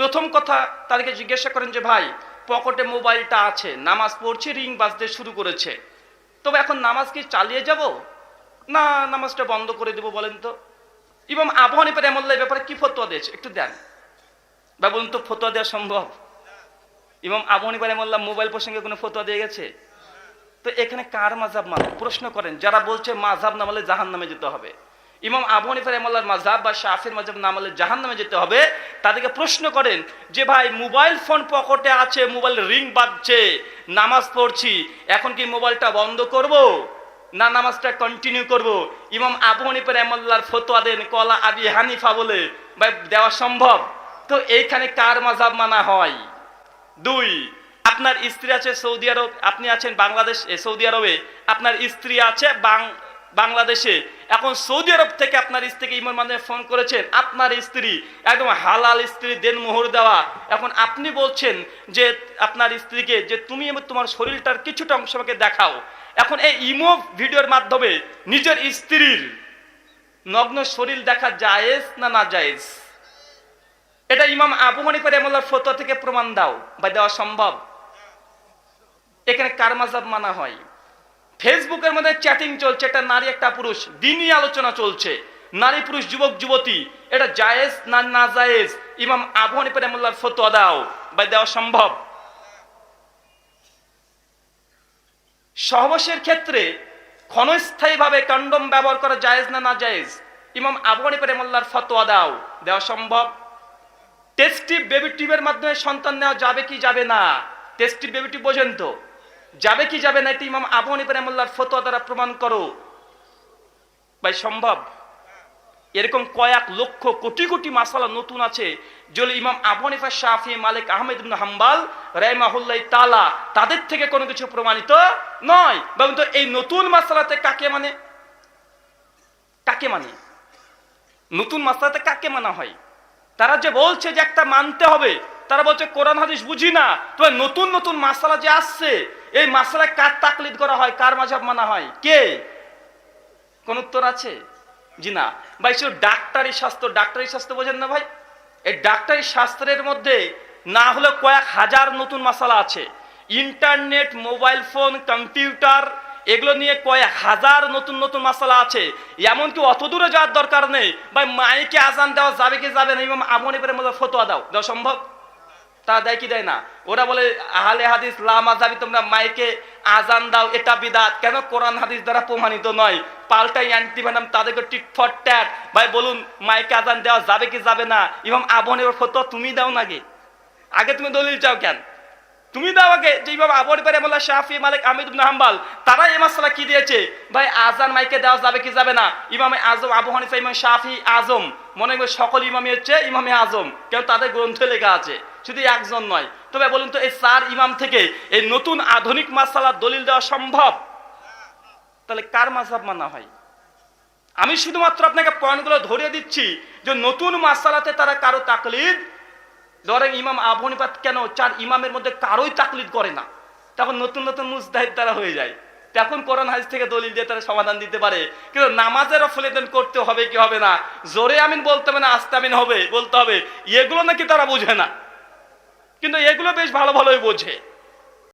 প্রথম কথা তাদেরকে জিজ্ঞাসা করেন যে ভাই, পকেটে মোবাইলটা আছে, নামাজ পড়ছি, রিং বাজতে শুরু করেছে, তবে এখন নামাজ কি চালিয়ে যাব না নামাজটা বন্ধ করে দেবো বলেন তো? ইমাম আবু হানিফা রাহিমাহুল্লাহ এই ব্যাপারে কি ফতোয়া দিয়েছে একটু দেন বা বলুন তো, ফতোয়া দেওয়া সম্ভব? ইমাম আবু হানিফা রাহিমাহুল্লাহ মোবাইল প্রসঙ্গে কোনো ফতোয়া দিয়ে গেছে? তো এখানে কার মাযহাব মানে প্রশ্ন করেন। যারা বলছে মাযহাব না মানলে জাহান্নামে যেতে হবে, ইমাম আবু হানিফা রাহিমাহুল্লাহর মাযহাব বা শাফিঈর মাযহাব না মানলে জাহান্নামে যেতে হবে, তাদেরকে প্রশ্ন করেন যে ভাই, মোবাইল ফোন পকেটে আছে, মোবাইল রিং বাজছে, নামাজ পড়ছি, এখন কি মোবাইলটা বন্ধ করব না নামাজটা কন্টিনিউ করব? ইমাম আবু হানিফা রাহিমাহুল্লাহর ফতোয়া দেন কলা আবি হানিফা বলে, ভাই দেওয়া সম্ভব? তো এইখানে কার মাযহাব মানা হয়? দুই, আপনার স্ত্রী আছে সৌদি আরব, আপনি আছেন বাংলাদেশ, সৌদি আরবে, আপনার স্ত্রী আছে বাংলাদেশে। এখন সৌদি আরব থেকে আপনার স্ত্রীকে ইমামের মাধ্যমে ফোন করেছেন, আপনার স্ত্রী একদম হালাল স্ত্রী, দেন মোহর দেওয়া। এখন আপনি বলছেন যে আপনার স্ত্রীকে যে তুমি তোমার শরীরটার কিছুটা অংশ আমাকে দেখাও। এখন এই ইমো ভিডিওর মাধ্যমে নিজের স্ত্রীর নগ্ন শরীর দেখা জায়েজ না না জায়েজ? এটা ইমাম আবু হানিফা রাহিমাহুল্লাহর ফতোয়া থেকে প্রমাণ দাও বা দেওয়া সম্ভব? এখানে কার মাযহাব মানা হয়? ফেসবুকের মধ্যে চ্যাটিং চলছে, একটা নারী একটা পুরুষ, দিনই আলোচনা চলছে, নারী পুরুষ যুবক যুবতী, এটা জায়েজ না না জায়েজ? ইমাম আবু হানিফা রাহিমাহুল্লাহর ফতোয়া দাও বা দেওয়া সম্ভব? সহবাসের ক্ষেত্রে ক্ষণস্থায়ীভাবে কন্ডম ব্যবহার করা জায়েজ না না জায়েজ? ইমাম আবু হানিফা রাহিমাহুল্লাহর ফতোয়া দাও, দেওয়া সম্ভব? টেস্টি বেবি টিউবের মাধ্যমে সন্তান নেওয়া যাবে কি যাবে না? টেস্টি বেবি টিউব বোঝেন তো, যাবে কি যাবে না? এটা ইমাম আবু হানিফা রাহিমাহুল্লাহর ফতোয়া দ্বারা প্রমাণ করো ভাই, সম্ভব? এরকম কয়েক লক্ষ কোটি কোটি মাসালা নতুন আছে, যেগুলো ইমাম আবু হানিফা, শাফিঈ, মালিক, আহমেদ ইবনে হাম্বল রাহিমাহুল্লাহ তাআলা তাদের থেকে কোনো কিছু প্রমাণিত নয়। বলুন তো, এই নতুন মাসালাতে কাকে মানে? কাকে মানে নতুন মাসালাতে কাকে মানা হয়? তারা যে বলছে যে একটা মানতে হবে, তারা বলছে কোরআন হাদিস বুঝি না, তবে নতুন নতুন মাসালা যে আসছে, এই মাসালায় কার তাকলিদ করা হয়, কার মাযহাব মানা হয়? কে? কোন উত্তর আছে? জি না ভাই। শুধু ডাক্তারি শাস্ত্র, ডাক্তারি শাস্ত্র বোঝেন না ভাই? এই ডাক্তারি শাস্ত্রের মধ্যে না হলে কয়েক হাজার নতুন মাসালা আছে। ইন্টারনেট, মোবাইল ফোন, কম্পিউটার, এগুলো নিয়ে কয়েক হাজার নতুন নতুন মাসালা আছে। এমনকি অত দূরে যাওয়ার দরকার নেই ভাই, মাইকে আজান দেওয়া যাবে কি যাবে না, ইমাম আবু হানিফার মধ্যে ফতোয়া দাও, দেওয়া সম্ভব? তা দেয় কি দেয় না? ওরা বলে আহলে হাদিস লা মাযহাবি, তোমরা মাইকে আজান দাও, এটা বিদআত। কেন? কোরআন হাদিস দ্বারা প্রমাণিত নয়, পাল্টাই অ্যান্টি ভেনাম তাদেরকে টিট ফর ট্যাট। ভাই বলুন, মাইকে আজান দেওয়া যাবে কি যাবে না? ইমাম আবু হানিফার ফতোয়া তুমি দাও না, আগে তুমি দলিল চাও কেন? তুমি দাও আগে যে ইমাম আবু হানিফা রাহিমাহুল্লাহ, শাফিঈ, মালিক, আহমেদ ইবনে হাম্বল তারা এই মাসআলা কি দিয়েছে ভাই, আজান মাইকে দেওয়া যাবে কি যাবে না? ইমামে আজম আবু হানিফা, ইমাম শাফিঈ আজম, মনে হয় সকল ইমামই হচ্ছে ইমামে আজম, কেউ তাদের গ্রন্থে লেখা আছে, শুধু একজন নয়। তবে বলুন তো, এই চার ইমাম থেকে এই নতুন আধুনিক মাসআলার দলিল দেওয়া সম্ভব? তাহলে কার মাযহাব মানা হয়? আমি শুধুমাত্র আপনাকে পয়েন্টগুলো ধরিয়ে দিচ্ছি যে নতুন মাসআলাতে তারা কারো তাকলিদ, ধরেন ইমাম আবু হানিফা কেন চার ইমামের মধ্যে কারোই তাকলিদ করে না, তখন নতুন নতুন মুজতাহিদ তারা হয়ে যায়, তখন কোরআন হাদিস থেকে দলিল দিয়ে তারা সমাধান দিতে পারে। কিন্তু নামাজের ফলেদান করতে হবে কি হবে না, জোরে আমিন বলতে হবে না আস্তে আমিন হবে বলতে হবে, এগুলো নাকি তারা বোঝে না, কিন্তু এগুলো বেশ ভালো ভালোই বোঝে।